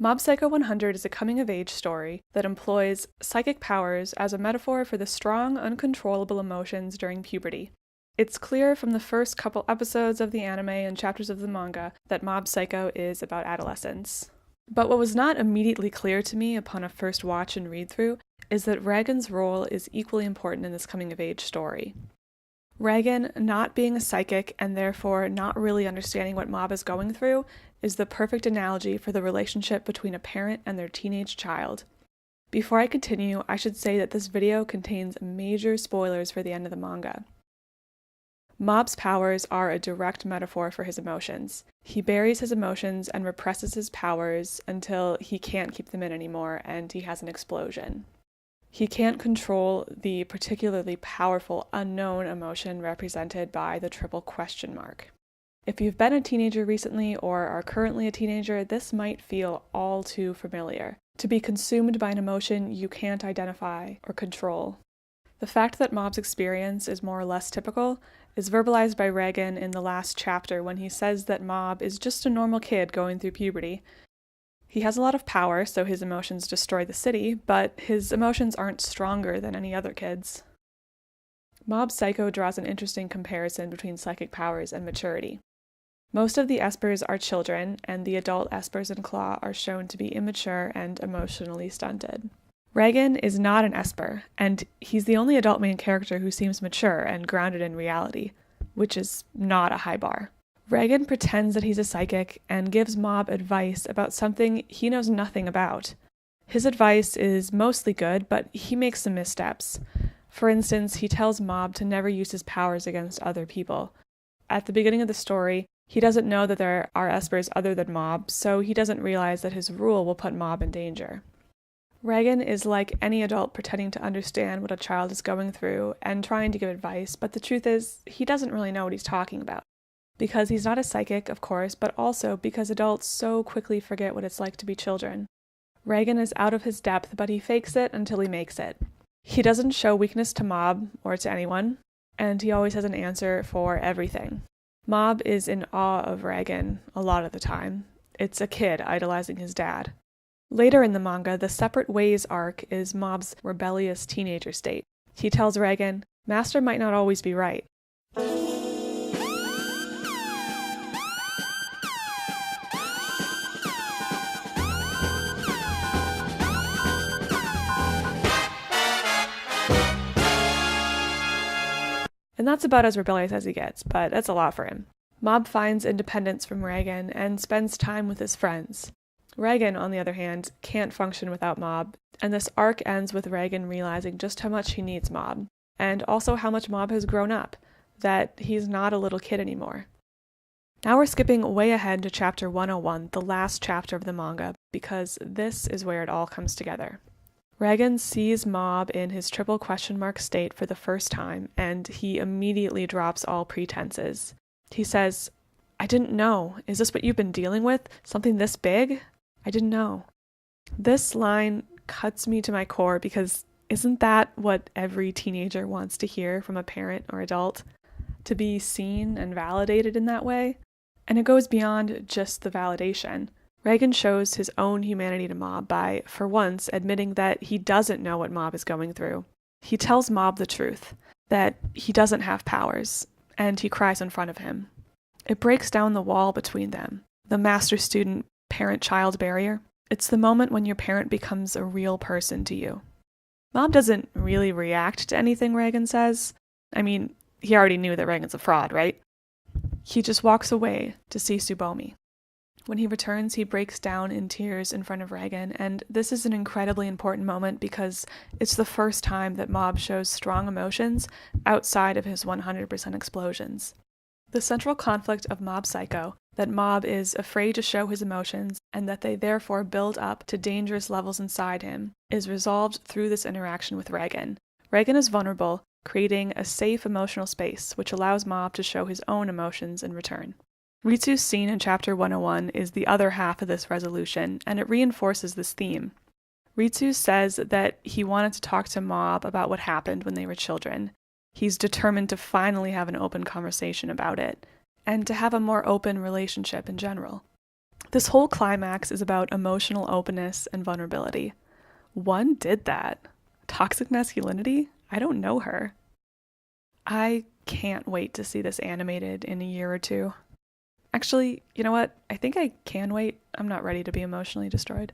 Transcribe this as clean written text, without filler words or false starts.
Mob Psycho 100 is a coming-of-age story that employs psychic powers as a metaphor for the strong, uncontrollable emotions during puberty. It's clear from the first couple episodes of the anime and chapters of the manga that Mob Psycho is about adolescence. But what was not immediately clear to me upon a first watch and read-through is that Reigen's role is equally important in this coming-of-age story. Reigen, not being a psychic and therefore not really understanding what Mob is going through, is the perfect analogy for the relationship between a parent and their teenage child. Before I continue, I should say that this video contains major spoilers for the end of the manga. Mob's powers are a direct metaphor for his emotions. He buries his emotions and represses his powers until he can't keep them in anymore and he has an explosion. He can't control the particularly powerful unknown emotion represented by the triple question mark. If you've been a teenager recently or are currently a teenager, this might feel all too familiar. To be consumed by an emotion you can't identify or control. The fact that Mob's experience is more or less typical is verbalized by Reigen in the last chapter when he says that Mob is just a normal kid going through puberty. He has a lot of power, so his emotions destroy the city, but his emotions aren't stronger than any other kids. Mob Psycho draws an interesting comparison between psychic powers and maturity. Most of the espers are children, and the adult espers in Claw are shown to be immature and emotionally stunted. Reigen is not an esper, and he's the only adult main character who seems mature and grounded in reality, which is not a high bar. Reigen pretends that he's a psychic and gives Mob advice about something he knows nothing about. His advice is mostly good, but he makes some missteps. For instance, he tells Mob to never use his powers against other people. At the beginning of the story, he doesn't know that there are espers other than Mob, so he doesn't realize that his rule will put Mob in danger. Reigen is like any adult pretending to understand what a child is going through and trying to give advice, but the truth is, he doesn't really know what he's talking about. Because he's not a psychic, of course, but also because adults so quickly forget what it's like to be children. Reigen is out of his depth, but he fakes it until he makes it. He doesn't show weakness to Mob or to anyone, and he always has an answer for everything. Mob is in awe of Reigen a lot of the time. It's a kid idolizing his dad. Later in the manga, the Separate Ways arc is Mob's rebellious teenager state. He tells Reigen, "Master might not always be right." And that's about as rebellious as he gets, but that's a lot for him. Mob finds independence from Reigen and spends time with his friends. Reigen, on the other hand, can't function without Mob, and this arc ends with Reigen realizing just how much he needs Mob, and also how much Mob has grown up, that he's not a little kid anymore. Now we're skipping way ahead to chapter 101, the last chapter of the manga, because this is where it all comes together. Reigen sees Mob in his triple question mark state for the first time, and he immediately drops all pretenses. He says, "I didn't know. Is this what you've been dealing with? Something this big? I didn't know." This line cuts me to my core because isn't that what every teenager wants to hear from a parent or adult? To be seen and validated in that way? And it goes beyond just the validation. Reigen shows his own humanity to Mob by, for once, admitting that he doesn't know what Mob is going through. He tells Mob the truth, that he doesn't have powers, and he cries in front of him. It breaks down the wall between them, the master-student, parent-child barrier. It's the moment when your parent becomes a real person to you. Mob doesn't really react to anything Reigen says. I mean, he already knew that Reigen's a fraud, right? He just walks away to see Tsubomi. When he returns, he breaks down in tears in front of Reigen, and this is an incredibly important moment because it's the first time that Mob shows strong emotions outside of his 100% explosions. The central conflict of Mob Psycho, that Mob is afraid to show his emotions and that they therefore build up to dangerous levels inside him, is resolved through this interaction with Reigen. Reigen is vulnerable, creating a safe emotional space which allows Mob to show his own emotions in return. Ritsu's scene in chapter 101 is the other half of this resolution, and it reinforces this theme. Ritsu says that he wanted to talk to Mob about what happened when they were children. He's determined to finally have an open conversation about it, and to have a more open relationship in general. This whole climax is about emotional openness and vulnerability. One did that. Toxic masculinity? I don't know her. I can't wait to see this animated in a year or two. Actually, you know what? I think I can wait. I'm not ready to be emotionally destroyed.